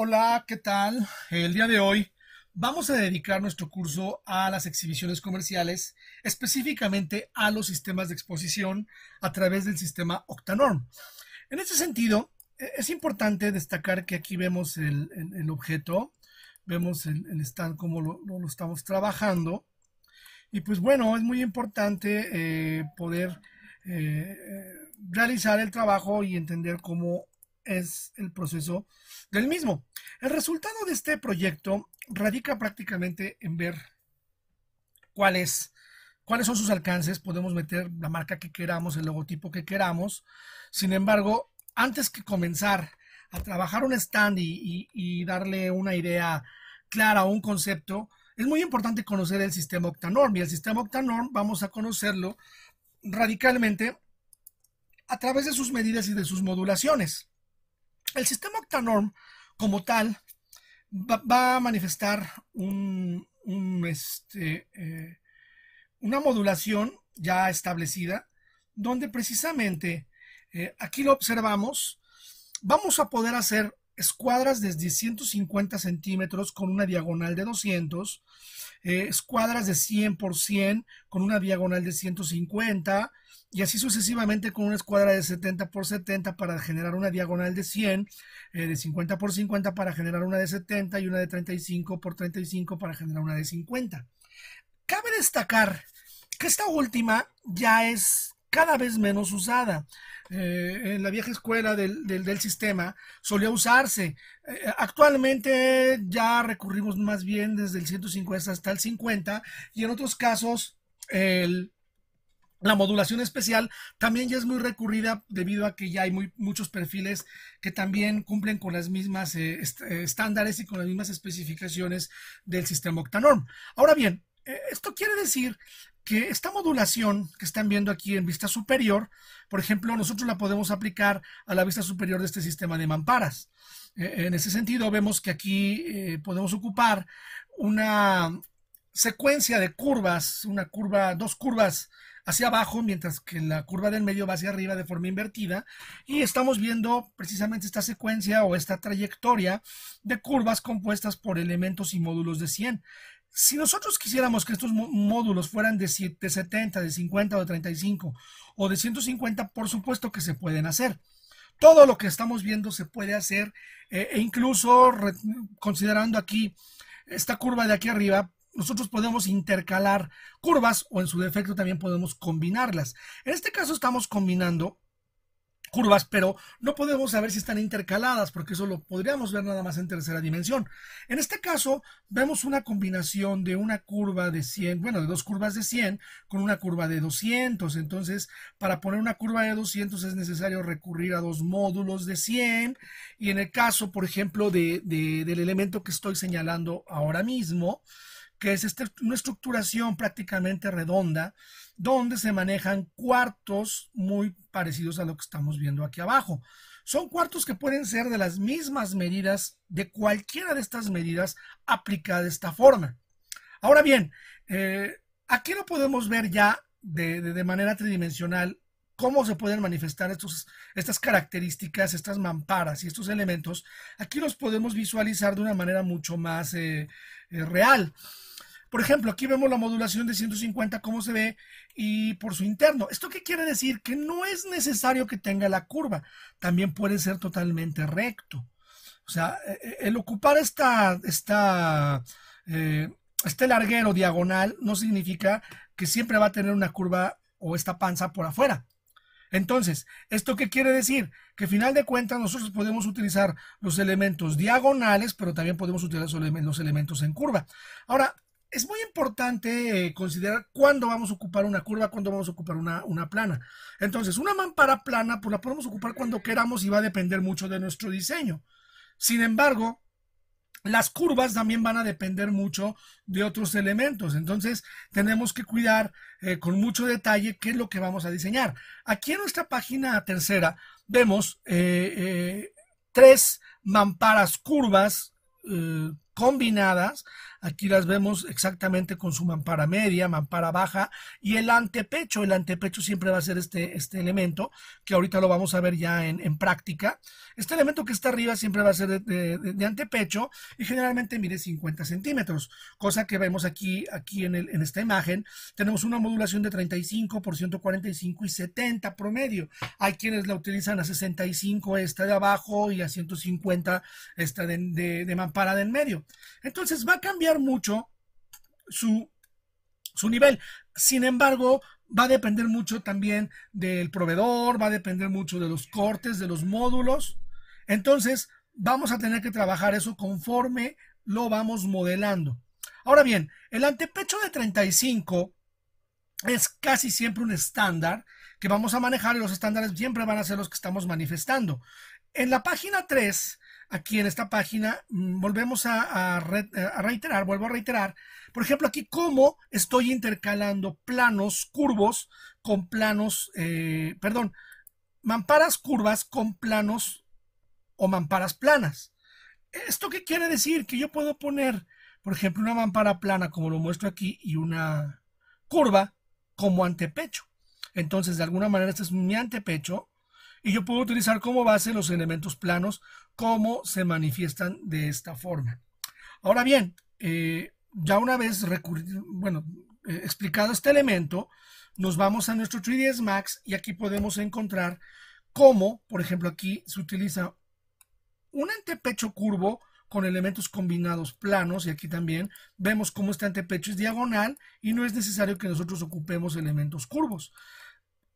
Hola, ¿qué tal? El día de hoy vamos a dedicar nuestro curso a las exhibiciones comerciales, específicamente a los sistemas de exposición a través del sistema Octanorm. En este sentido, es importante destacar que aquí vemos el objeto, vemos el stand como lo estamos trabajando. Y pues bueno, es muy importante poder realizar el trabajo y entender cómo es el proceso del mismo. El resultado de este proyecto radica prácticamente en ver cuáles, cuáles son sus alcances. Podemos meter la marca que queramos, el logotipo que queramos. Sin embargo, antes que comenzar a trabajar un stand y darle una idea clara o un concepto, es muy importante conocer el sistema Octanorm. Y el sistema Octanorm vamos a conocerlo radicalmente a través de sus medidas y de sus modulaciones. El sistema Octanorm, como tal, va a manifestar una modulación ya establecida, donde precisamente, aquí lo observamos, vamos a poder hacer escuadras desde 150 centímetros con una diagonal de 200, escuadras de 100 por 100 con una diagonal de 150 y así sucesivamente con una escuadra de 70 por 70 para generar una diagonal de 100, de 50 por 50 para generar una de 70 y una de 35 por 35 para generar una de 50. Cabe destacar que esta última ya es cada vez menos usada. En la vieja escuela del sistema solía usarse. Actualmente ya recurrimos más bien desde el 150 hasta el 50 y en otros casos la modulación especial también ya es muy recurrida debido a que ya hay muchos perfiles que también cumplen con las mismas estándares y con las mismas especificaciones del sistema Octanorm. Ahora bien, esto quiere decir que esta modulación que están viendo aquí en vista superior, por ejemplo, nosotros la podemos aplicar a la vista superior de este sistema de mamparas. En ese sentido, vemos que aquí podemos ocupar una secuencia de curvas, dos curvas hacia abajo, mientras que la curva del medio va hacia arriba de forma invertida, y estamos viendo precisamente esta secuencia o esta trayectoria de curvas compuestas por elementos y módulos de 100. Si nosotros quisiéramos que estos módulos fueran de 70, de 50 o de 35 o de 150, por supuesto que se pueden hacer. Todo lo que estamos viendo se puede hacer e incluso considerando aquí esta curva de aquí arriba, nosotros podemos intercalar curvas o en su defecto también podemos combinarlas. En este caso estamos combinando curvas, pero no podemos saber si están intercaladas porque eso lo podríamos ver nada más en tercera dimensión. En este caso vemos una combinación de una curva de 100, bueno, de dos curvas de 100 con una curva de 200. Entonces, para poner una curva de 200 es necesario recurrir a dos módulos de 100 y en el caso, por ejemplo, del elemento que estoy señalando ahora mismo, que es una estructuración prácticamente redonda, donde se manejan cuartos muy parecidos a lo que estamos viendo aquí abajo. Son cuartos que pueden ser de las mismas medidas, de cualquiera de estas medidas aplicada de esta forma. Ahora bien, aquí lo podemos ver ya de manera tridimensional cómo se pueden manifestar estas características, estas mamparas y estos elementos. Aquí los podemos visualizar de una manera mucho más real. Por ejemplo, aquí vemos la modulación de 150, cómo se ve, y por su interno. ¿Esto qué quiere decir? Que no es necesario que tenga la curva. También puede ser totalmente recto. O sea, el ocupar este larguero diagonal no significa que siempre va a tener una curva o esta panza por afuera. Entonces, ¿esto qué quiere decir? Que al final de cuentas nosotros podemos utilizar los elementos diagonales, pero también podemos utilizar los elementos en curva. Ahora, es muy importante considerar cuándo vamos a ocupar una curva, cuándo vamos a ocupar una plana. Entonces, una mampara plana, pues la podemos ocupar cuando queramos y va a depender mucho de nuestro diseño. Sin embargo, las curvas también van a depender mucho de otros elementos. Entonces, tenemos que cuidar con mucho detalle qué es lo que vamos a diseñar. Aquí en nuestra página tercera vemos tres mamparas curvas combinadas Aquí las vemos exactamente con su mampara media, mampara baja y el antepecho. El antepecho siempre va a ser este elemento, que ahorita lo vamos a ver ya en práctica. Este elemento que está arriba siempre va a ser de antepecho y generalmente mide 50 centímetros, cosa que vemos aquí en esta imagen. Tenemos una modulación de 35 por 145 y 70 promedio. Hay quienes la utilizan a 65 esta de abajo y a 150 esta de mampara del medio. Entonces va a cambiar mucho su nivel. Sin embargo, va a depender mucho también del proveedor, va a depender mucho de los cortes, de los módulos. Entonces, vamos a tener que trabajar eso conforme lo vamos modelando. Ahora bien, el antepecho de 35 es casi siempre un estándar que vamos a manejar y los estándares siempre van a ser los que estamos manifestando. En la página 3, aquí en esta página, volvemos a reiterar, vuelvo a reiterar, por ejemplo, aquí cómo estoy intercalando planos curvos con planos, mamparas curvas con planos o mamparas planas. ¿Esto qué quiere decir? Que yo puedo poner, por ejemplo, una mampara plana como lo muestro aquí y una curva como antepecho. Entonces, de alguna manera, este es mi antepecho y yo puedo utilizar como base los elementos planos como se manifiestan de esta forma. Ahora bien, ya una vez explicado este elemento, nos vamos a nuestro 3ds Max y aquí podemos encontrar cómo, por ejemplo, aquí se utiliza un antepecho curvo con elementos combinados planos y aquí también vemos cómo este antepecho es diagonal y no es necesario que nosotros ocupemos elementos curvos.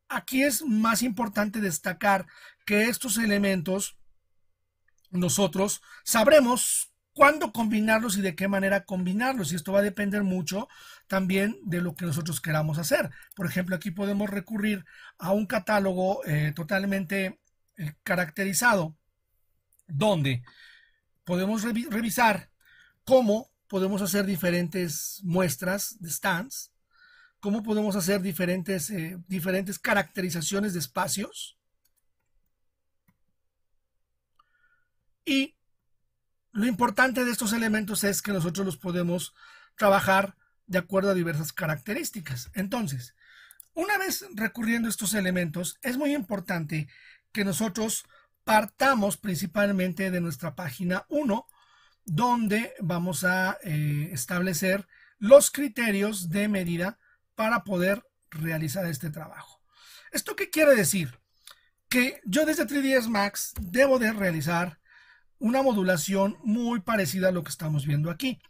Aquí es más importante destacar que estos elementos nosotros sabremos cuándo combinarlos y de qué manera combinarlos, y esto va a depender mucho también de lo que nosotros queramos hacer. Por ejemplo, aquí podemos recurrir a un catálogo totalmente caracterizado donde podemos revisar cómo podemos hacer diferentes muestras de stands, cómo podemos hacer diferentes caracterizaciones de espacios y lo importante de estos elementos es que nosotros los podemos trabajar de acuerdo a diversas características. Entonces, una vez recurriendo a estos elementos, es muy importante que nosotros partamos principalmente de nuestra página 1, donde vamos a establecer los criterios de medida para poder realizar este trabajo. ¿Esto qué quiere decir? Que yo desde 3ds Max debo de realizar una modulación muy parecida a lo que estamos viendo aquí.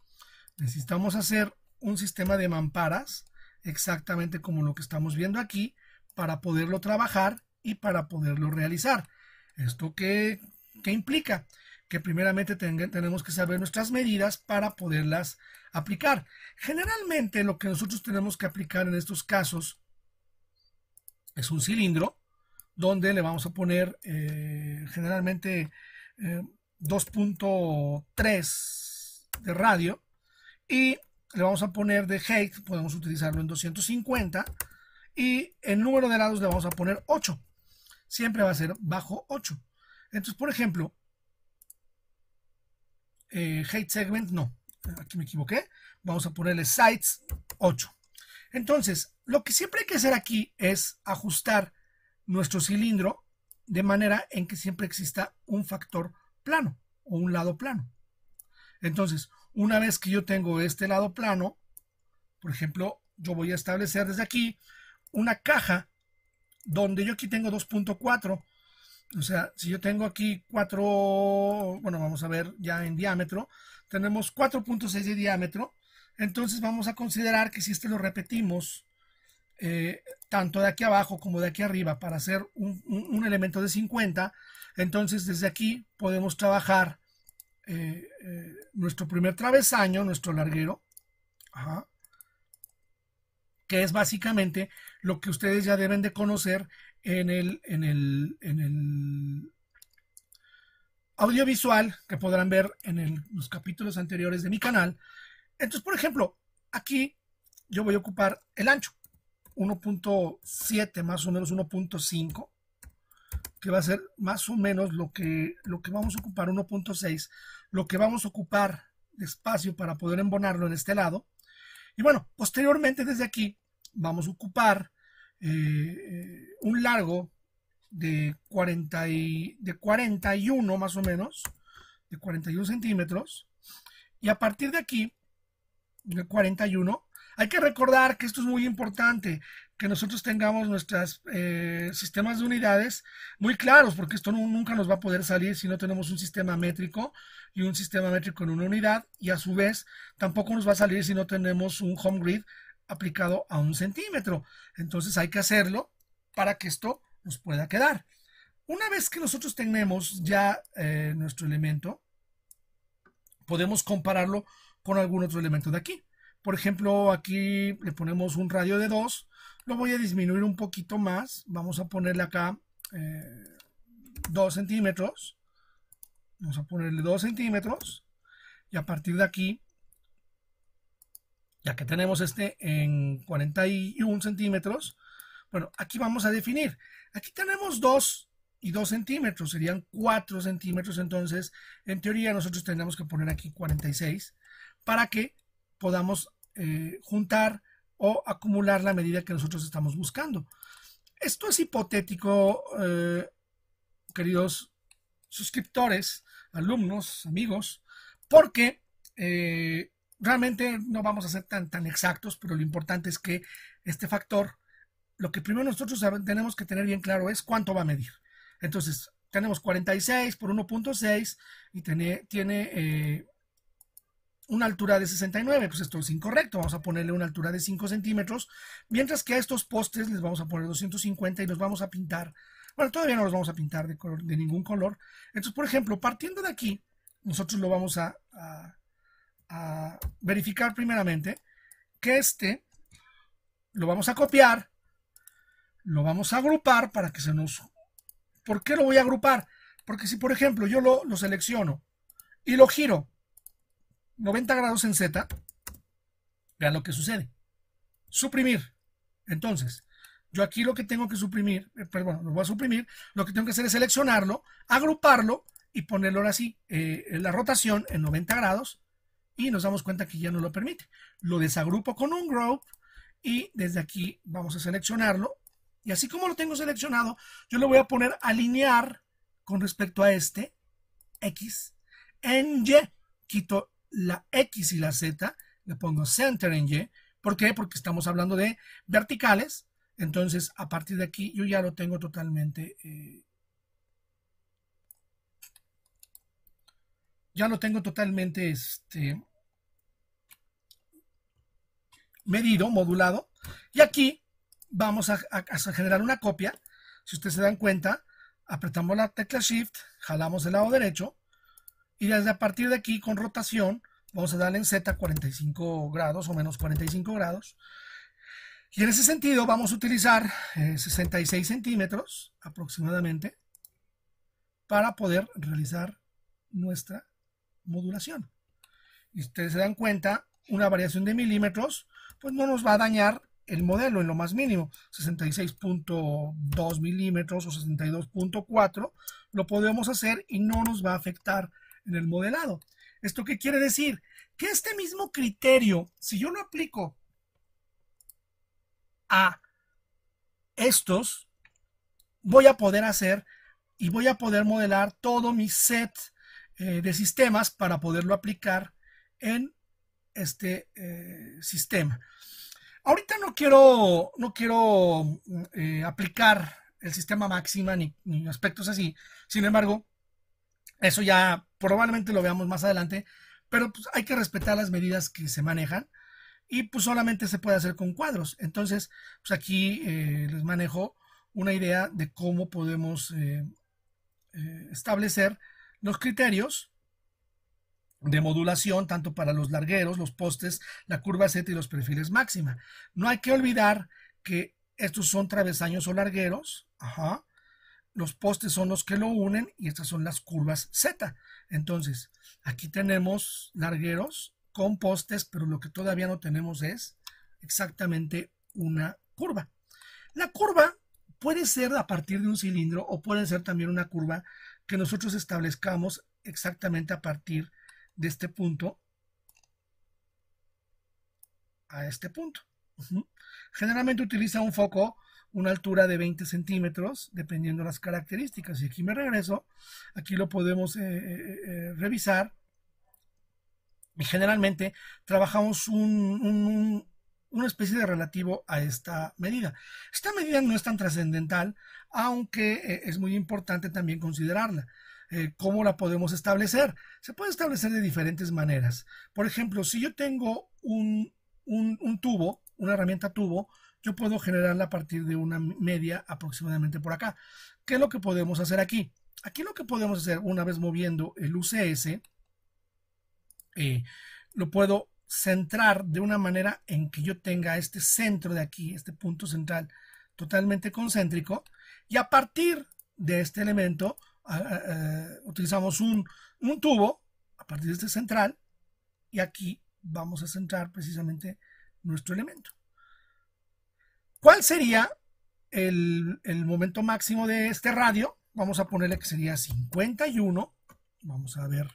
Necesitamos hacer un sistema de mamparas exactamente como lo que estamos viendo aquí para poderlo trabajar y para poderlo realizar. ¿Esto qué implica? Que primeramente tenemos que saber nuestras medidas para poderlas aplicar. Generalmente lo que nosotros tenemos que aplicar en estos casos es un cilindro donde le vamos a poner generalmente 2.3 de radio y le vamos a poner de height, podemos utilizarlo en 250 y el número de lados le vamos a poner 8. Siempre va a ser bajo 8. Entonces, por ejemplo, height segment, no, aquí me equivoqué, vamos a ponerle sides 8. Entonces, lo que siempre hay que hacer aquí es ajustar nuestro cilindro de manera en que siempre exista un factor plano o un lado plano. Entonces, una vez que yo tengo este lado plano, por ejemplo, yo voy a establecer desde aquí una caja donde yo aquí tengo 2.4. O sea, si yo tengo aquí 4, bueno, vamos a ver ya en diámetro, tenemos 4.6 de diámetro. Entonces vamos a considerar que si este lo repetimos tanto de aquí abajo como de aquí arriba para hacer un elemento de 50, entonces desde aquí podemos trabajar nuestro primer travesaño, nuestro larguero, que es básicamente lo que ustedes ya deben de conocer en el audiovisual que podrán ver en los capítulos anteriores de mi canal. Entonces, por ejemplo, aquí yo voy a ocupar el ancho, 1.7 más o menos 1.5, que va a ser más o menos lo que vamos a ocupar, 1.6, lo que vamos a ocupar de espacio para poder embonarlo en este lado. Y bueno, posteriormente desde aquí vamos a ocupar un largo de 41 más o menos, de 41 centímetros. Y a partir de aquí, de 41, hay que recordar que esto es muy importante, que nosotros tengamos nuestros sistemas de unidades muy claros, porque esto nunca nos va a poder salir si no tenemos un sistema métrico y un sistema métrico en una unidad, y a su vez tampoco nos va a salir si no tenemos un home grid aplicado a 1 centímetro. Entonces hay que hacerlo para que esto nos pueda quedar. Una vez que nosotros tenemos ya nuestro elemento, podemos compararlo con algún otro elemento de aquí. Por ejemplo, aquí le ponemos un radio de 2, lo voy a disminuir un poquito más, vamos a ponerle acá 2 centímetros, vamos a ponerle 2 centímetros, y a partir de aquí, ya que tenemos este en 41 centímetros, bueno, aquí vamos a definir, aquí tenemos 2 y 2 centímetros, serían 4 centímetros, entonces en teoría nosotros tendríamos que poner aquí 46 para que podamos juntar o acumular la medida que nosotros estamos buscando. Esto es hipotético, queridos suscriptores, alumnos, amigos, porque realmente no vamos a ser tan exactos, pero lo importante es que este factor, lo que primero nosotros tenemos que tener bien claro es cuánto va a medir. Entonces, tenemos 46 por 1.6 y tiene una altura de 69, pues esto es incorrecto, vamos a ponerle una altura de 5 centímetros, mientras que a estos postes les vamos a poner 250 y los vamos a pintar, bueno, todavía no los vamos a pintar de ningún color. Entonces, por ejemplo, partiendo de aquí, nosotros lo vamos a verificar primeramente, que este lo vamos a copiar, lo vamos a agrupar para que se nos... ¿Por qué lo voy a agrupar? Porque si, por ejemplo, yo lo selecciono y lo giro 90 grados en Z, vean lo que sucede. Suprimir. Entonces, yo aquí lo que tengo que suprimir, perdón, lo voy a suprimir, lo que tengo que hacer es seleccionarlo, agruparlo y ponerlo ahora así, la rotación en 90 grados, y nos damos cuenta que ya no lo permite. Lo desagrupo con un group y desde aquí vamos a seleccionarlo, y así como lo tengo seleccionado, yo le voy a poner alinear con respecto a este X en Y. Quito la X y la Z, le pongo center en Y. ¿Por qué? Porque estamos hablando de verticales. Entonces, a partir de aquí, yo ya lo tengo totalmente medido, modulado. Y aquí vamos a generar una copia. Si ustedes se dan cuenta, apretamos la tecla Shift, jalamos el lado derecho, y desde a partir de aquí con rotación vamos a darle en Z 45 grados o menos 45 grados. Y en ese sentido vamos a utilizar 66 centímetros aproximadamente para poder realizar nuestra modulación. Y ustedes se dan cuenta, una variación de milímetros pues no nos va a dañar el modelo en lo más mínimo. 66.2 milímetros o 62.4 lo podemos hacer y no nos va a afectar en el modelado. ¿Esto qué quiere decir? Que este mismo criterio, si yo lo aplico a estos, voy a poder hacer y voy a poder modelar todo mi set de sistemas para poderlo aplicar en este sistema. Ahorita no quiero aplicar el sistema máxima ni aspectos así. Sin embargo, eso ya probablemente lo veamos más adelante, pero pues hay que respetar las medidas que se manejan y pues solamente se puede hacer con cuadros. Entonces, pues aquí les manejo una idea de cómo podemos establecer los criterios de modulación tanto para los largueros, los postes, la curva Z y los perfiles máxima. No hay que olvidar que estos son travesaños o largueros. Ajá. Los postes son los que lo unen y estas son las curvas Z. Entonces, aquí tenemos largueros con postes, pero lo que todavía no tenemos es exactamente una curva. La curva puede ser a partir de un cilindro o puede ser también una curva que nosotros establezcamos exactamente a partir de este punto a este punto. Generalmente utiliza un foco una altura de 20 centímetros, dependiendo de las características. Y aquí me regreso, aquí lo podemos revisar. Y generalmente trabajamos una especie de relativo a esta medida. Esta medida no es tan trascendental, aunque es muy importante también considerarla. ¿Cómo la podemos establecer? Se puede establecer de diferentes maneras. Por ejemplo, si yo tengo un tubo, una herramienta tubo, yo puedo generarla a partir de una media aproximadamente por acá. ¿Qué es lo que podemos hacer aquí? Aquí lo que podemos hacer, una vez moviendo el UCS, lo puedo centrar de una manera en que yo tenga este centro de aquí, este punto central totalmente concéntrico, y a partir de este elemento utilizamos un tubo a partir de este central, y aquí vamos a centrar precisamente nuestro elemento. ¿Cuál sería el momento máximo de este radio? Vamos a ponerle que sería 51. Vamos a ver,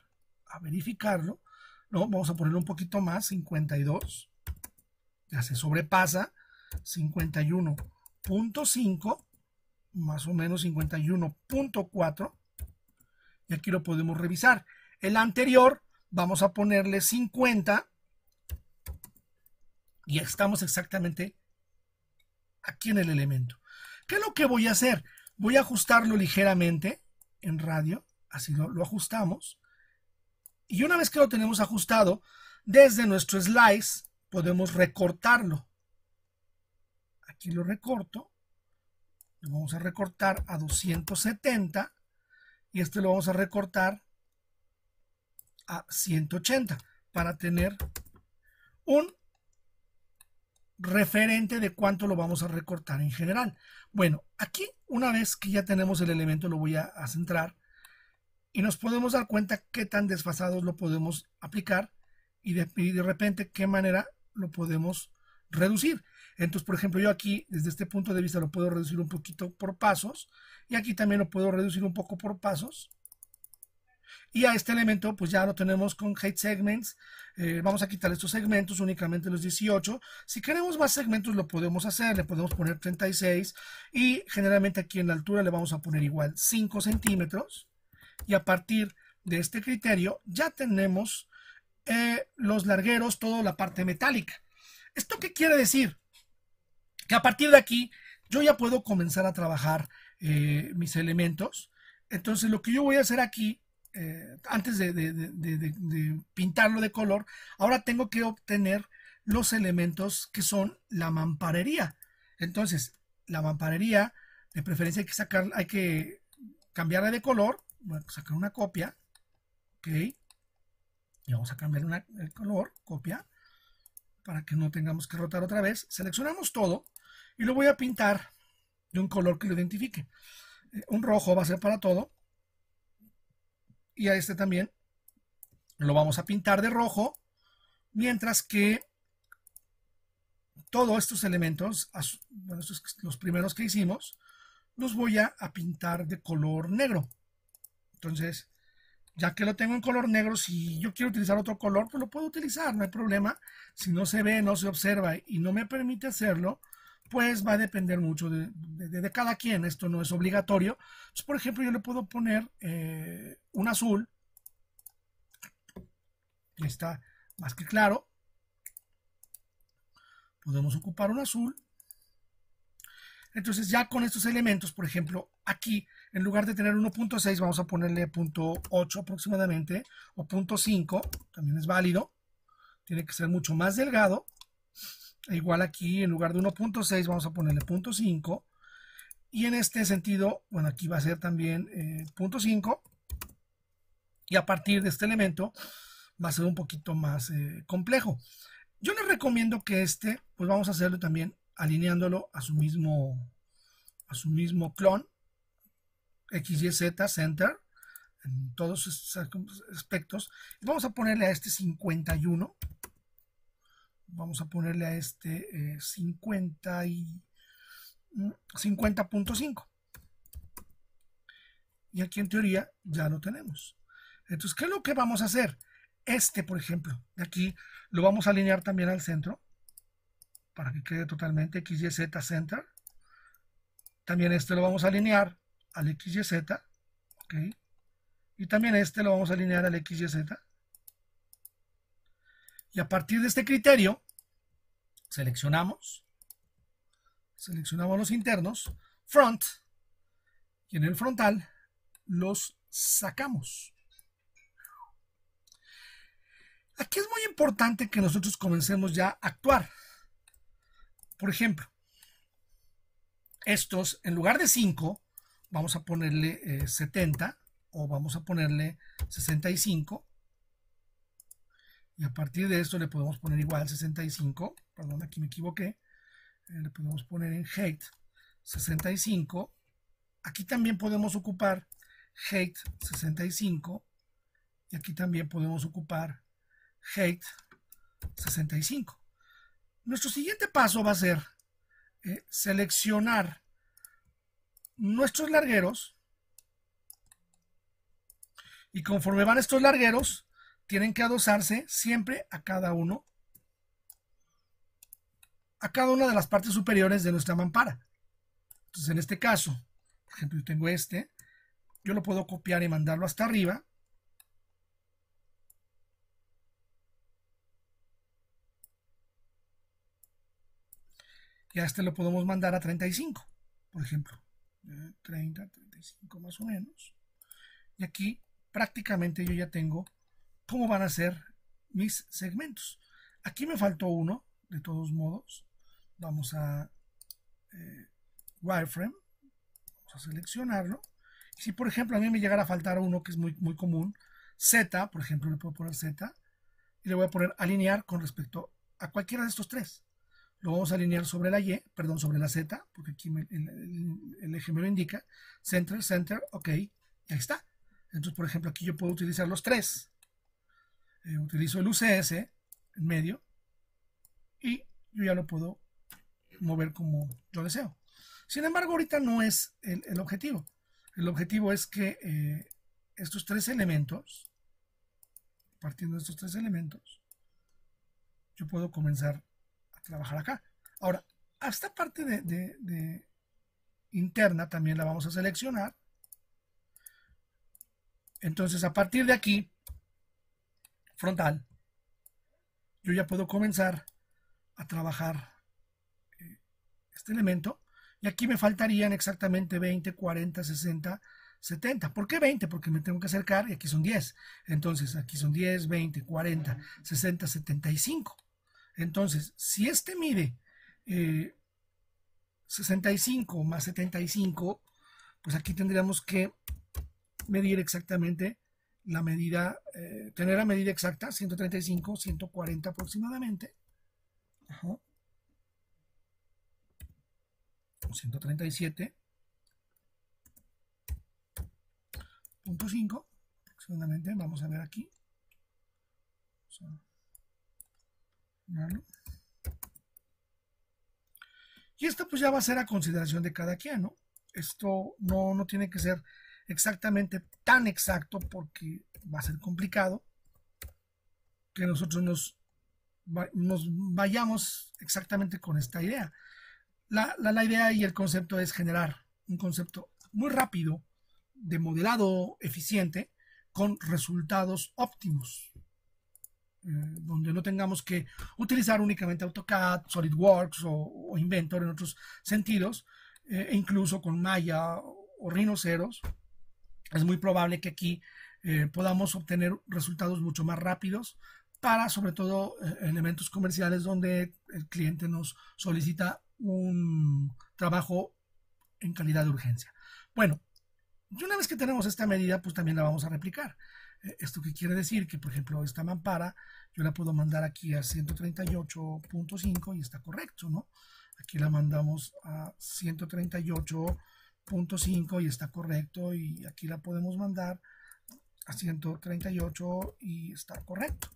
a verificarlo. No, vamos a ponerle un poquito más, 52. Ya se sobrepasa. 51.5, más o menos 51.4. Y aquí lo podemos revisar. El anterior, vamos a ponerle 50. Y estamos exactamente aquí en el elemento. ¿Qué es lo que voy a hacer? Voy a ajustarlo ligeramente en radio. Así lo ajustamos. Y una vez que lo tenemos ajustado, desde nuestro slice podemos recortarlo. Aquí lo recorto. Lo vamos a recortar a 270. Y este lo vamos a recortar a 180 para tener un referente de cuánto lo vamos a recortar en general. Bueno, aquí una vez que ya tenemos el elemento lo voy a centrar y nos podemos dar cuenta qué tan desfasados lo podemos aplicar y de repente qué manera lo podemos reducir. Entonces, por ejemplo, yo aquí desde este punto de vista lo puedo reducir un poquito por pasos y aquí también lo puedo reducir un poco por pasos. Y a este elemento pues ya lo tenemos con height segments. Vamos a quitar estos segmentos, únicamente los 18. Si queremos más segmentos lo podemos hacer, le podemos poner 36 y generalmente aquí en la altura le vamos a poner igual 5 centímetros. Y a partir de este criterio ya tenemos los largueros, toda la parte metálica. ¿Esto qué quiere decir? Que a partir de aquí yo ya puedo comenzar a trabajar mis elementos. Entonces lo que yo voy a hacer aquí, antes de pintarlo de color, ahora tengo que obtener los elementos que son la mamparería. Entonces la mamparería, de preferencia hay que cambiarla de color. Voy a sacar una copia, ok, y vamos a cambiar el color, copia, para que no tengamos que rotar otra vez. Seleccionamos todo y lo voy a pintar de un color que lo identifique. Un rojo va a ser para todo. Y a este también lo vamos a pintar de rojo. Mientras que todos estos elementos, bueno, estos, los primeros que hicimos, los voy a pintar de color negro. Entonces, ya que lo tengo en color negro, si yo quiero utilizar otro color, pues lo puedo utilizar, no hay problema. Si no se ve, no se observa y no me permite hacerlo, pues va a depender mucho de cada quien. Esto no es obligatorio. Entonces, por ejemplo, yo le puedo poner un azul. Ya está más que claro. Podemos ocupar un azul. Entonces ya con estos elementos, por ejemplo, aquí en lugar de tener 1.6 vamos a ponerle 0.8 aproximadamente o 0.5, también es válido. Tiene que ser mucho más delgado. Igual aquí en lugar de 1.6 vamos a ponerle 0.5 y en este sentido, bueno, aquí va a ser también 0.5 y a partir de este elemento va a ser un poquito más complejo. Yo les recomiendo que pues vamos a hacerlo también alineándolo a su mismo clon, XYZ Center, en todos sus aspectos. Y vamos a ponerle a este 51. Vamos a ponerle a este 50.5. Y aquí en teoría ya lo tenemos. Entonces, ¿qué es lo que vamos a hacer? Por ejemplo, de aquí lo vamos a alinear también al centro. para que quede totalmente XYZ Center. También este lo vamos a alinear al XYZ, ok. Y también este lo vamos a alinear al XYZ. Y a partir de este criterio, seleccionamos los internos, front, y en el frontal los sacamos. Aquí es muy importante que nosotros comencemos ya a actuar. Por ejemplo, estos, en lugar de 5, vamos a ponerle 70 o vamos a ponerle 65. Y a partir de esto le podemos poner igual 65. Perdón, aquí me equivoqué. Le podemos poner en height 65. Aquí también podemos ocupar height 65. Y aquí también podemos ocupar height 65. Nuestro siguiente paso va a ser seleccionar nuestros largueros, y conforme van estos largueros tienen que adosarse siempre a cada una de las partes superiores de nuestra mampara. Entonces, en este caso, por ejemplo, yo tengo este, yo lo puedo copiar y mandarlo hasta arriba. Y a este lo podemos mandar a 35, por ejemplo. 30, 35 más o menos. Y aquí prácticamente yo ya tengo cómo van a ser mis segmentos. Aquí me faltó uno, de todos modos. Vamos a wireframe, vamos a seleccionarlo. Y si por ejemplo a mí me llegara a faltar uno que es muy común, Z, por ejemplo, le puedo poner Z y le voy a poner alinear con respecto a cualquiera de estos tres. Lo vamos a alinear sobre la Y, perdón, sobre la Z, porque aquí el eje me lo indica. Center, center, ok, y ahí está. Entonces, por ejemplo, aquí yo puedo utilizar los tres. Utilizo el UCS en medio y yo ya lo puedo mover como yo deseo. Sin embargo, ahorita no es el objetivo. El objetivo es que estos tres elementos, partiendo de estos tres elementos, yo puedo comenzar a trabajar acá. Ahora, a esta parte de interna también la vamos a seleccionar. Entonces, a partir de aquí, frontal, yo ya puedo comenzar a trabajar este elemento. Y aquí me faltarían exactamente 20, 40, 60, 70. ¿Por qué 20? Porque me tengo que acercar y aquí son 10. Entonces, aquí son 10, 20, 40, 60, 75. Entonces, si este mide 65 más 75, pues aquí tendríamos que medir exactamente la medida, tener la medida exacta, 135, 140 aproximadamente. Ajá. 137.5 aproximadamente. Vamos a ver aquí. Y esto pues ya va a ser a consideración de cada quien, ¿no? Esto no tiene que ser exactamente tan exacto porque va a ser complicado que nosotros nos vayamos exactamente con esta idea. La idea y el concepto es generar un concepto muy rápido de modelado eficiente con resultados óptimos, donde no tengamos que utilizar únicamente AutoCAD, SolidWorks o Inventor en otros sentidos, e incluso con Maya o Rhinoceros. Es muy probable que aquí podamos obtener resultados mucho más rápidos para, sobre todo, elementos comerciales donde el cliente nos solicita un trabajo en calidad de urgencia. Bueno, y una vez que tenemos esta medida, pues también la vamos a replicar. ¿Esto qué quiere decir? Que, por ejemplo, esta mampara yo la puedo mandar aquí a 138.5 y está correcto, ¿no? Aquí la mandamos a 138.5 y está correcto, y aquí la podemos mandar a 138 y está correcto.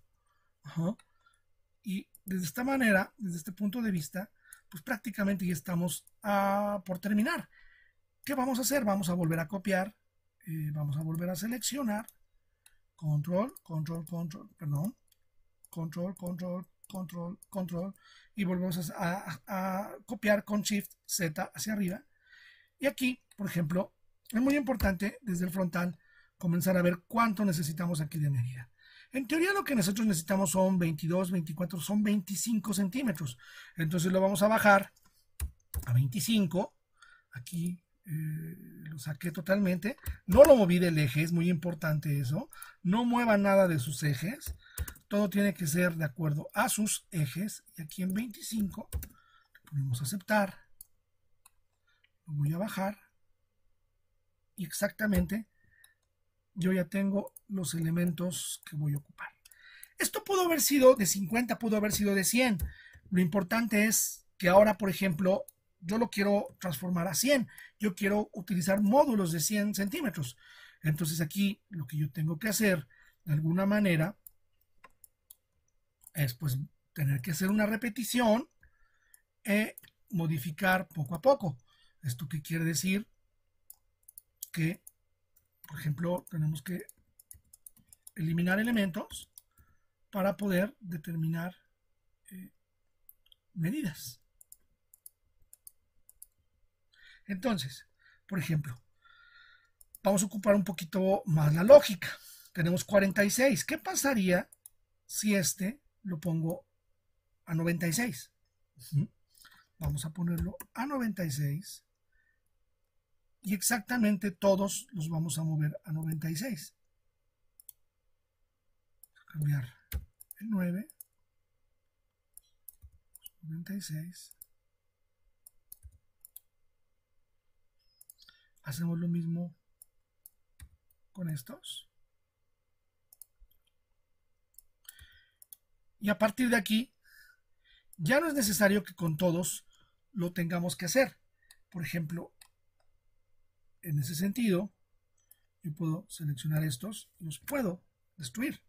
Ajá. Y desde esta manera, desde este punto de vista, pues prácticamente ya estamos por terminar. ¿Qué vamos a hacer? Vamos a volver a copiar, vamos a volver a seleccionar, control, control, control, y volvemos a copiar con Shift Z hacia arriba. Y aquí, por ejemplo, es muy importante desde el frontal comenzar a ver cuánto necesitamos aquí de medida. En teoría lo que nosotros necesitamos son 22, 24, son 25 centímetros. Entonces lo vamos a bajar a 25. Aquí lo saqué totalmente. No lo moví del eje, es muy importante eso. No mueva nada de sus ejes. Todo tiene que ser de acuerdo a sus ejes. Y aquí en 25 le ponemos aceptar. Lo voy a bajar. Y exactamente yo ya tengo los elementos que voy a ocupar. Esto pudo haber sido de 50, pudo haber sido de 100. Lo importante es que ahora, por ejemplo, yo lo quiero transformar a 100. Yo quiero utilizar módulos de 100 centímetros. Entonces aquí lo que yo tengo que hacer de alguna manera es pues tener que hacer una repetición e modificar poco a poco. ¿Esto qué quiere decir? Que, por ejemplo, tenemos que eliminar elementos para poder determinar medidas. Entonces, por ejemplo, vamos a ocupar un poquito más la lógica. Tenemos 46. ¿Qué pasaría si este lo pongo a 96? Vamos a ponerlo a 96. Y exactamente todos los vamos a mover a 96. Cambiar el 9. 96. Hacemos lo mismo con estos. Y a partir de aquí, ya no es necesario que con todos lo tengamos que hacer. Por ejemplo, en ese sentido, yo puedo seleccionar estos y los puedo destruir.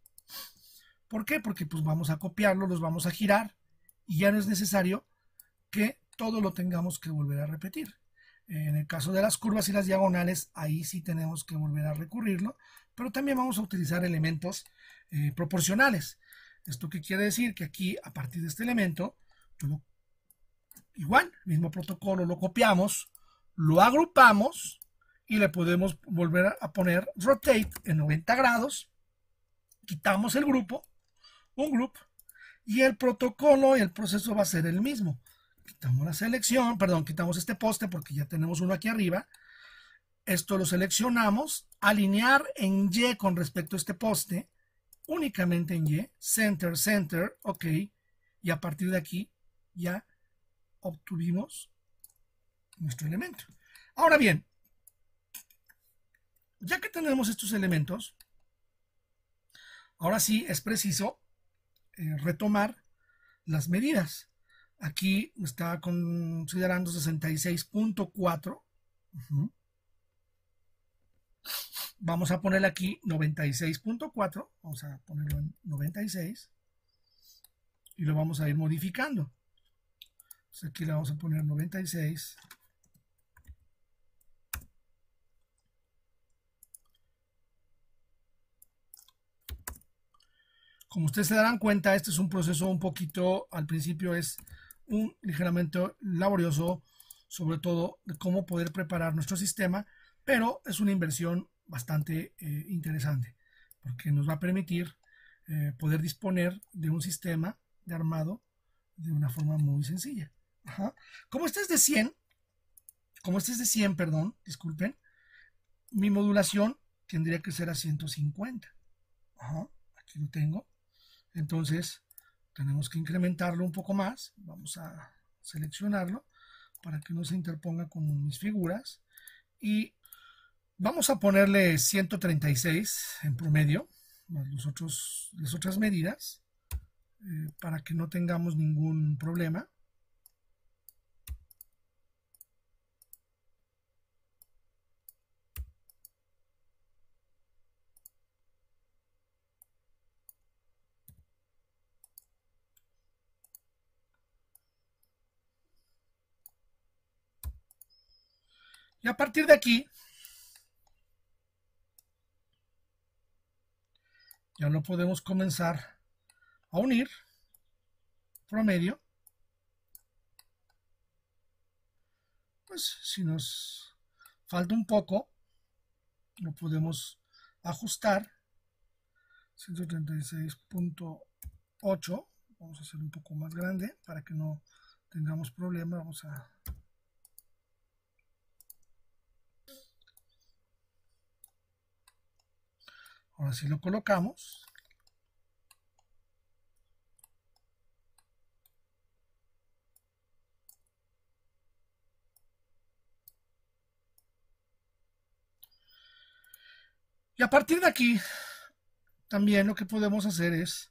¿Por qué? Porque pues vamos a copiarlo, los vamos a girar y ya no es necesario que todo lo tengamos que volver a repetir. En el caso de las curvas y las diagonales, ahí sí tenemos que volver a recurrirlo, pero también vamos a utilizar elementos proporcionales. ¿Esto qué quiere decir? Que aquí, a partir de este elemento, igual, mismo protocolo, lo copiamos, lo agrupamos y le podemos volver a poner rotate en 90 grados, quitamos el grupo, un group, y el protocolo y el proceso va a ser el mismo. Quitamos la selección, perdón, quitamos este poste porque ya tenemos uno aquí arriba. Esto lo seleccionamos, alinear en Y con respecto a este poste, únicamente en Y, center, center, ok, y a partir de aquí ya obtuvimos nuestro elemento. Ahora bien, ya que tenemos estos elementos, ahora sí es preciso retomar las medidas. Aquí me está considerando 66.4. Vamos a ponerle aquí 96.4. Vamos a ponerlo en 96. Y lo vamos a ir modificando. Entonces aquí le vamos a poner 96. Como ustedes se darán cuenta, este es un proceso un poquito, al principio es un ligeramente laborioso, sobre todo de cómo poder preparar nuestro sistema, pero es una inversión bastante interesante, porque nos va a permitir poder disponer de un sistema de armado de una forma muy sencilla. Ajá. Como este es de 100, perdón, disculpen, mi modulación tendría que ser a 150. Ajá, aquí lo tengo. Entonces tenemos que incrementarlo un poco más. Vamos a seleccionarlo para que no se interponga con mis figuras. Y vamos a ponerle 136 en promedio, más las otras medidas, para que no tengamos ningún problema. Y a partir de aquí, ya lo podemos comenzar a unir. promedio. Pues si nos falta un poco, lo podemos ajustar. 136.8. Vamos a hacer un poco más grande para que no tengamos problema. Vamos a... Ahora sí lo colocamos. Y a partir de aquí, también lo que podemos hacer es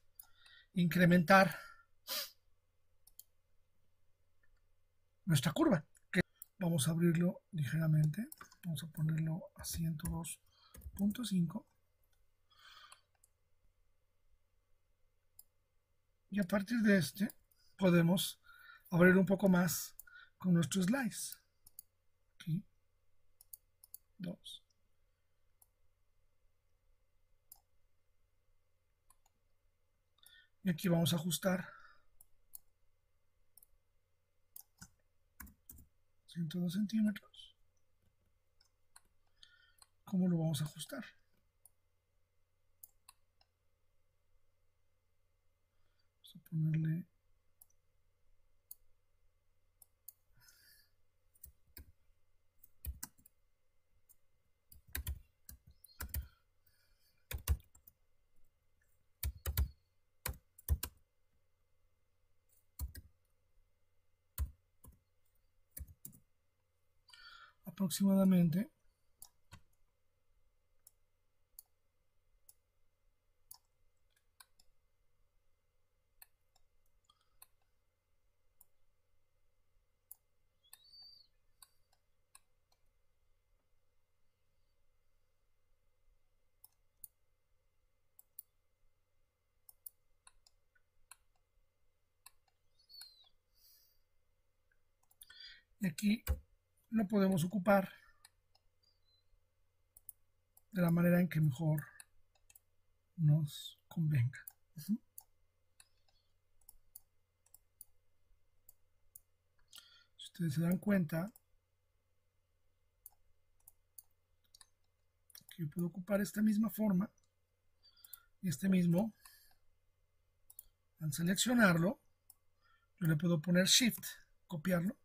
incrementar nuestra curva. Vamos a abrirlo ligeramente. Vamos a ponerlo a 102.5. Y a partir de este, podemos abrir un poco más con nuestro slice. Aquí. 2. Y aquí vamos a ajustar 102 centímetros. ¿Cómo lo vamos a ajustar? Vamos a ponerle aproximadamente y aquí lo podemos ocupar de la manera en que mejor nos convenga. Si ustedes se dan cuenta, que yo puedo ocupar esta misma forma y este mismo. Al seleccionarlo, yo le puedo poner Shift, copiarlo,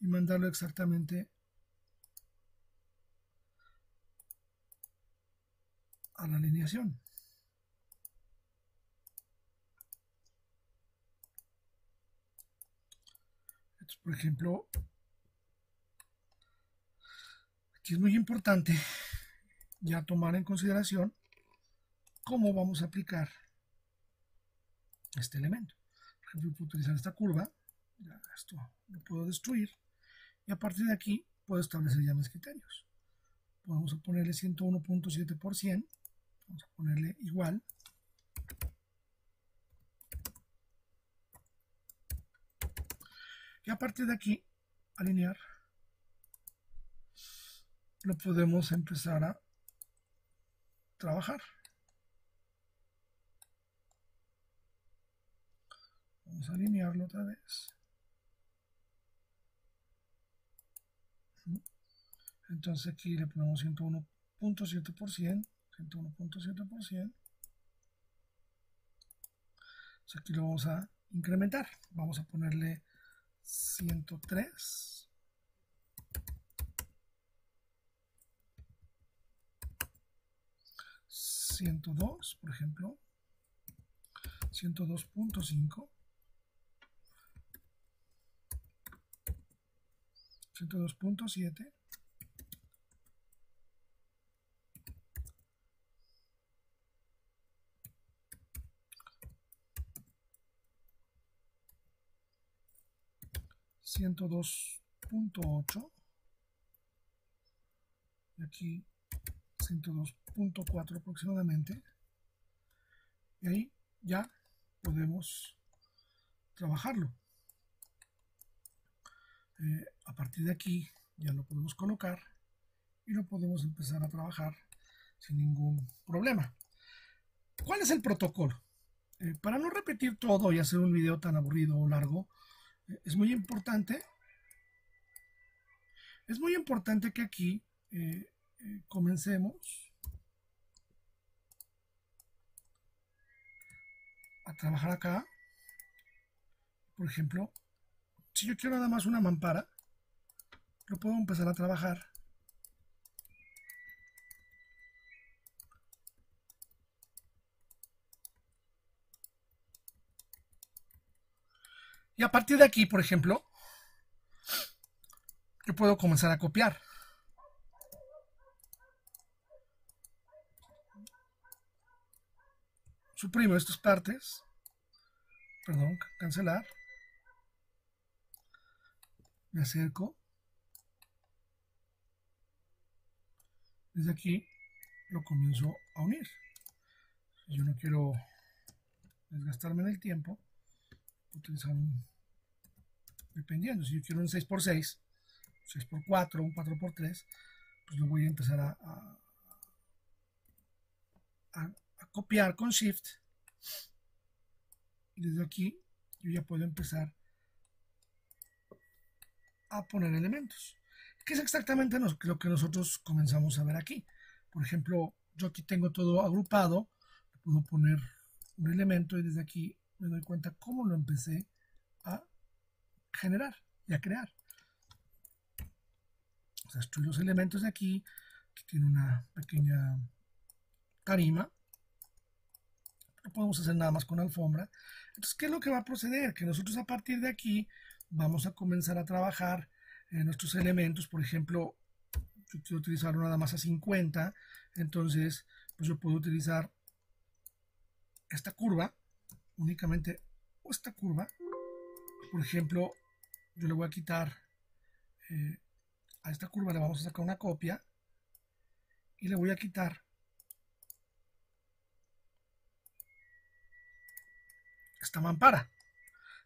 y mandarlo exactamente a la alineación. Entonces, por ejemplo, aquí es muy importante ya tomar en consideración cómo vamos a aplicar este elemento. Por ejemplo, puedo utilizar esta curva, ya esto lo puedo destruir, y a partir de aquí puedo establecer ya mis criterios. Vamos a ponerle 101.7%, vamos a ponerle igual, y a partir de aquí alinear, lo podemos empezar a trabajar. Vamos a alinearlo otra vez. Entonces aquí le ponemos 101.7%, 101.7%. Aquí lo vamos a incrementar. Vamos a ponerle 103. 102, por ejemplo. 102.5. 102.7. 102.8 y aquí 102.4 aproximadamente, y ahí ya podemos trabajarlo. A partir de aquí ya lo podemos colocar y lo podemos empezar a trabajar sin ningún problema. ¿Cuál es el protocolo? Para no repetir todo y hacer un video tan aburrido o largo, es muy importante que aquí comencemos a trabajar acá. Por ejemplo, si yo quiero nada más una mampara, lo puedo empezar a trabajar. Y a partir de aquí, por ejemplo, yo puedo comenzar a copiar. Suprimo estas partes. Perdón, cancelar. Me acerco. Desde aquí lo comienzo a unir. Si yo no quiero desgastarme en el tiempo, utilizar un, dependiendo, si yo quiero un 6x6, 6x4, un 4x3, pues lo voy a empezar a copiar con Shift. Y desde aquí yo ya puedo empezar a poner elementos, que es exactamente lo que nosotros comenzamos a ver aquí. Por ejemplo, yo aquí tengo todo agrupado, puedo poner un elemento y desde aquí me doy cuenta cómo lo empecé a generar y a crear. O sea, estoy los elementos de aquí, que tiene una pequeña tarima. No podemos hacer nada más con alfombra. Entonces, ¿qué es lo que va a proceder? Que nosotros a partir de aquí vamos a comenzar a trabajar en nuestros elementos. Por ejemplo, yo quiero utilizarlo nada más a 50, entonces pues yo puedo utilizar esta curva, únicamente esta curva. Por ejemplo, yo le voy a quitar a esta curva, le vamos a sacar una copia y le voy a quitar esta mampara.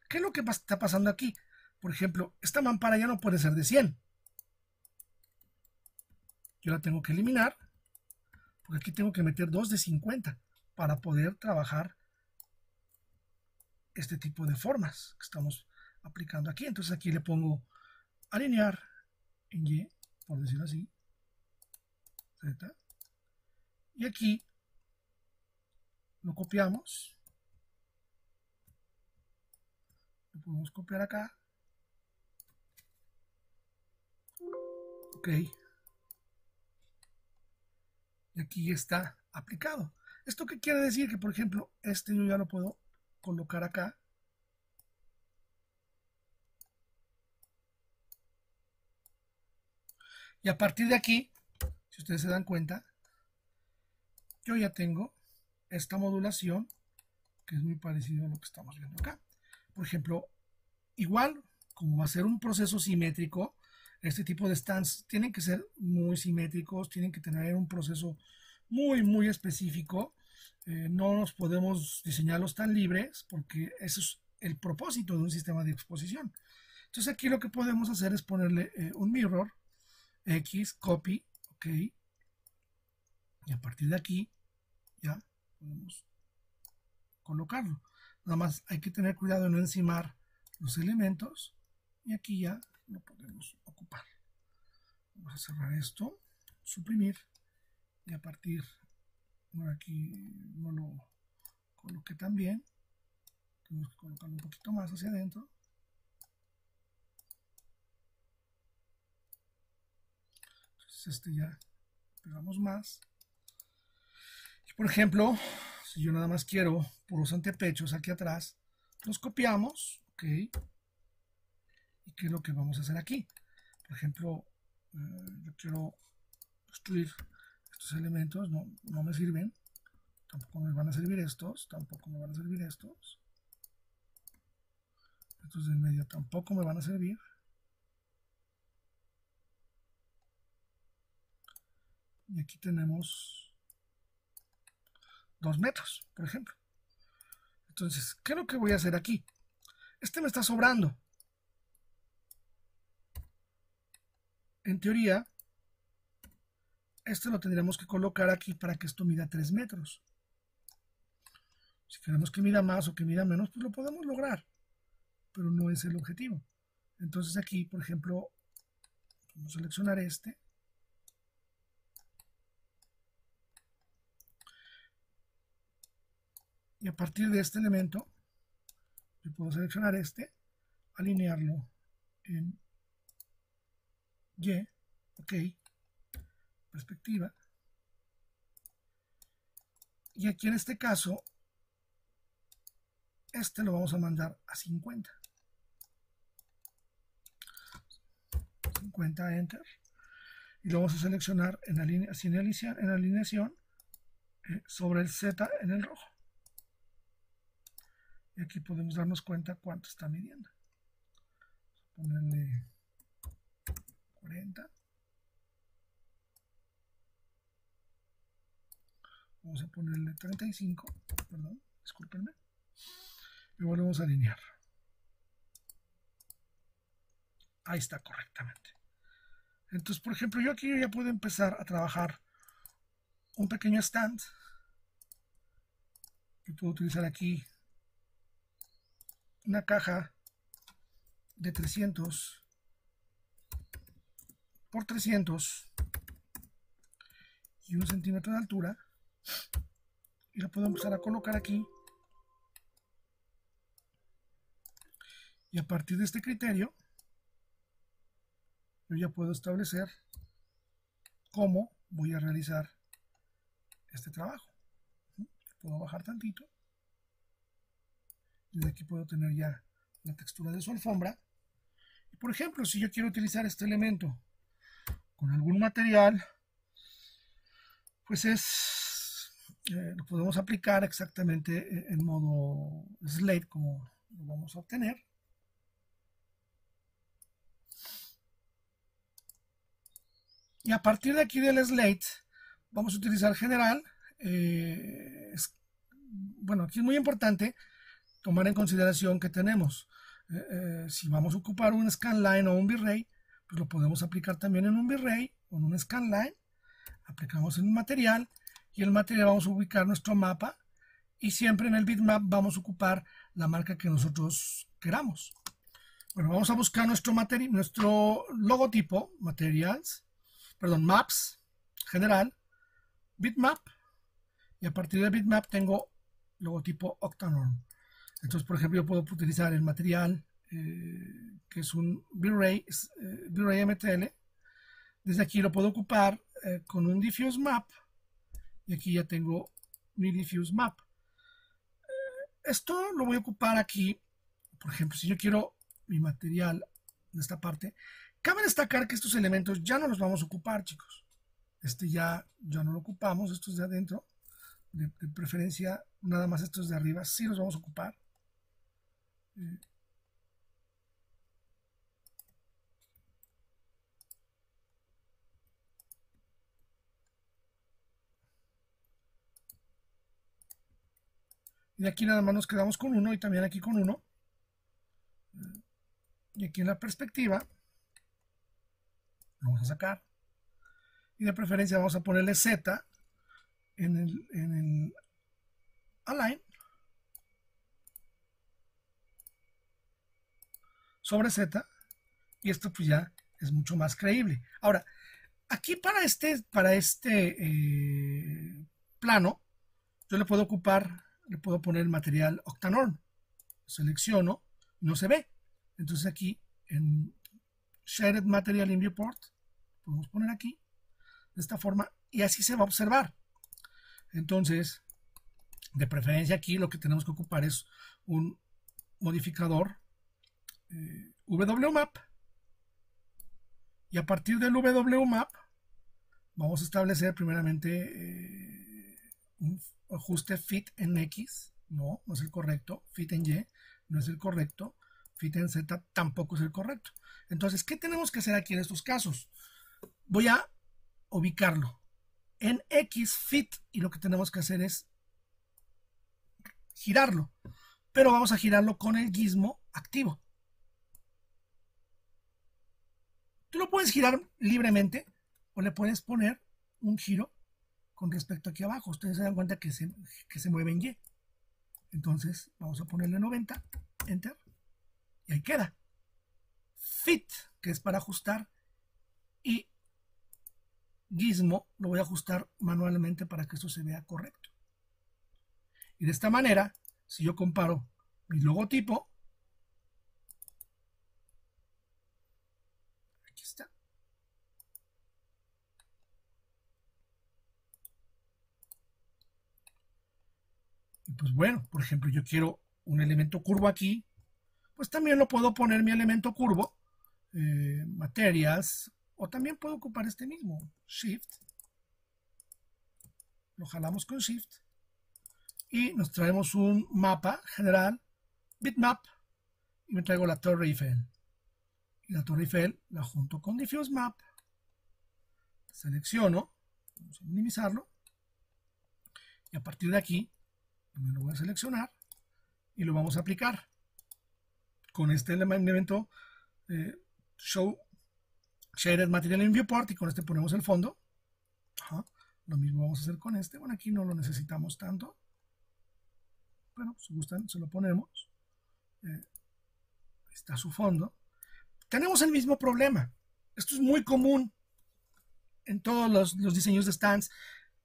¿Qué es lo que está pasando aquí? Por ejemplo, esta mampara ya no puede ser de 100. Yo la tengo que eliminar, porque aquí tengo que meter 2 de 50 para poder trabajar este tipo de formas que estamos aplicando aquí. Entonces aquí le pongo alinear en Y, por decirlo así, Z, y aquí lo copiamos, lo podemos copiar acá, ok, y aquí está aplicado. ¿Esto qué quiere decir? Que por ejemplo este yo ya lo puedo colocar acá, y a partir de aquí, si ustedes se dan cuenta, yo ya tengo esta modulación que es muy parecido a lo que estamos viendo acá. Por ejemplo, igual como va a ser un proceso simétrico, este tipo de stands tienen que ser muy simétricos, tienen que tener un proceso muy específico. No nos podemos diseñarlos tan libres porque eso es el propósito de un sistema de exposición. Entonces aquí lo que podemos hacer es ponerle un mirror, X, copy, ok, y a partir de aquí ya podemos colocarlo. Nada más hay que tener cuidado de no encimar los elementos y aquí ya lo podemos ocupar. Vamos a cerrar esto, suprimir y a partir de aquí no lo coloqué tan bien, tenemos que colocarlo un poquito más hacia adentro. Entonces este ya pegamos más. Y por ejemplo, si yo nada más quiero puros antepechos aquí atrás, los copiamos, ok. ¿Y qué es lo que vamos a hacer aquí? Por ejemplo, yo quiero destruir estos elementos, no me sirven, tampoco me van a servir estos, tampoco me van a servir estos, estos del medio tampoco me van a servir. Y aquí tenemos 2 metros, por ejemplo. Entonces, ¿qué es lo que voy a hacer aquí? Este me está sobrando. En teoría, este lo tendríamos que colocar aquí para que esto mida 3 metros. Si queremos que mida más o que mida menos, pues lo podemos lograr, pero no es el objetivo. Entonces aquí, por ejemplo, vamos a seleccionar este. Y a partir de este elemento, yo puedo seleccionar este, alinearlo en Y, ok, perspectiva. Y aquí en este caso, este lo vamos a mandar a 50. 50, enter. Y lo vamos a seleccionar en alineación sobre el Z en el rojo. Y aquí podemos darnos cuenta cuánto está midiendo. Vamos a ponerle 40. Vamos a ponerle 35. Perdón, discúlpenme. Y volvemos a alinear. Ahí está correctamente. Entonces, por ejemplo, yo aquí ya puedo empezar a trabajar un pequeño stand. Yo puedo utilizar aquí una caja de 300 por 300 y 1 centímetro de altura, y la puedo empezar a colocar aquí, y a partir de este criterio yo ya puedo establecer cómo voy a realizar este trabajo. Puedo bajar tantito. Desde aquí puedo tener ya la textura de su alfombra. Y por ejemplo, si yo quiero utilizar este elemento con algún material, pues lo podemos aplicar exactamente en modo slate, como lo vamos a obtener. Y a partir de aquí del slate, vamos a utilizar general. Bueno, aquí es muy importante tomar en consideración que tenemos, si vamos a ocupar un scanline o un V-Ray, pues lo podemos aplicar también en un V-Ray o en un scanline. Aplicamos en un material, y en el material vamos a ubicar nuestro mapa, y siempre en el bitmap vamos a ocupar la marca que nosotros queramos. Bueno, vamos a buscar nuestro logotipo, maps, general, bitmap, y a partir del bitmap tengo logotipo Octanorm. Entonces, por ejemplo, yo puedo utilizar el material que es un V-Ray MTL. Desde aquí lo puedo ocupar con un diffuse map, y aquí ya tengo mi diffuse map. Esto lo voy a ocupar aquí. Por ejemplo, si yo quiero mi material de esta parte, cabe destacar que estos elementos ya no los vamos a ocupar, chicos. Este ya no lo ocupamos, estos de adentro. De preferencia, nada más estos de arriba sí los vamos a ocupar. Y aquí nada más nos quedamos con uno, y también aquí con uno. Y aquí en la perspectiva lo vamos a sacar. Y de preferencia vamos a ponerle Z en el align sobre Z, y esto pues ya es mucho más creíble. Ahora, aquí para este plano, yo le puedo poner el material Octanorm. Selecciono, no se ve. Entonces aquí en Shared Material in Viewport podemos poner aquí de esta forma, y así se va a observar. Entonces, de preferencia aquí lo que tenemos que ocupar es un modificador WMap, y a partir del WMap vamos a establecer primeramente un ajuste fit en X. No es el correcto. Fit en Y no es el correcto. Fit en Z tampoco es el correcto. Entonces, ¿qué tenemos que hacer aquí en estos casos? Voy a ubicarlo en X fit, y lo que tenemos que hacer es girarlo, pero vamos a girarlo con el gizmo activo. Tú lo puedes girar libremente, o le puedes poner un giro con respecto aquí abajo. Ustedes se dan cuenta que se mueve en Y. Entonces vamos a ponerle 90, enter, y ahí queda. Fit, que es para ajustar, y Gizmo lo voy a ajustar manualmente para que esto se vea correcto. Y de esta manera, si yo comparo mi logotipo, aquí está. Y pues bueno, por ejemplo, yo quiero un elemento curvo aquí, pues también lo puedo poner mi elemento curvo, materias, o también puedo ocupar este mismo, Shift, lo jalamos con Shift, y nos traemos un mapa general, bitmap, y me traigo la Torre Eiffel. Y la Torre Eiffel la junto con Diffuse Map, selecciono, vamos a minimizarlo, y a partir de aquí, también lo voy a seleccionar, y lo vamos a aplicar con este elemento Show Shaded Material in Viewport, y con este ponemos el fondo. Ajá. Lo mismo vamos a hacer con este. Bueno, aquí no lo necesitamos tanto. Bueno, si gustan, se lo ponemos. Ahí está su fondo. Tenemos el mismo problema. Esto es muy común en todos los diseños de stands,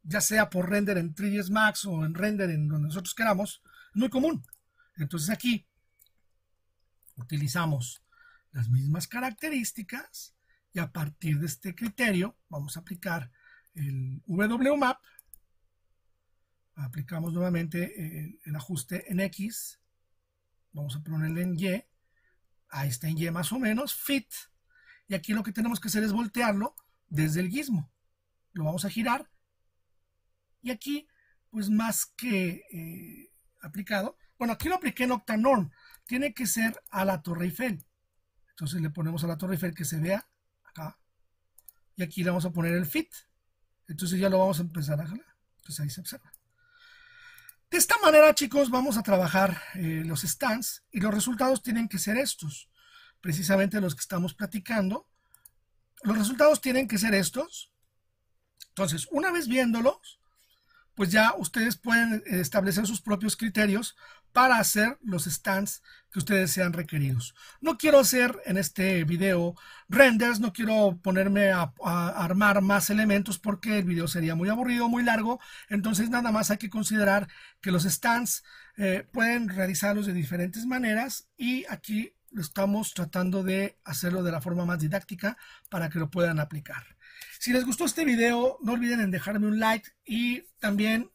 ya sea por render en 3ds Max o en render en donde nosotros queramos. Es muy común. Entonces aquí utilizamos las mismas características y a partir de este criterio vamos a aplicar el WMAP. Aplicamos nuevamente el ajuste en X, vamos a ponerle en Y, ahí está en Y más o menos, Fit, y aquí lo que tenemos que hacer es voltearlo desde el gizmo, lo vamos a girar, y aquí pues más que aplicado, bueno, aquí lo apliqué en Octanorm, tiene que ser a la Torre Eiffel, entonces le ponemos a la Torre Eiffel que se vea acá, y aquí le vamos a poner el Fit, entonces ya lo vamos a empezar a jalar, entonces ahí se observa. De esta manera, chicos, vamos a trabajar los stands y los resultados tienen que ser estos, precisamente los que estamos platicando. Los resultados tienen que ser estos. Entonces, una vez viéndolos, pues ya ustedes pueden establecer sus propios criterios para hacer los stands que ustedes sean requeridos. No quiero hacer en este video renders, no quiero ponerme a armar más elementos porque el video sería muy aburrido, muy largo. Entonces nada más hay que considerar que los stands pueden realizarlos de diferentes maneras y aquí estamos tratando de hacerlo de la forma más didáctica para que lo puedan aplicar. Si les gustó este video, no olviden en dejarme un like y también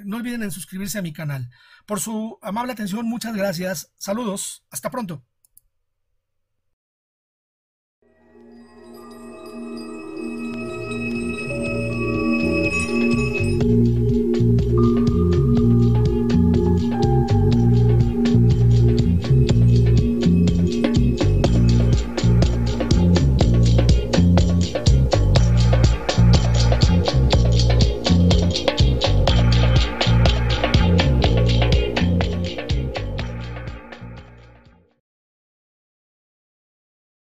no olviden en suscribirse a mi canal. Por su amable atención, muchas gracias. Saludos. Hasta pronto.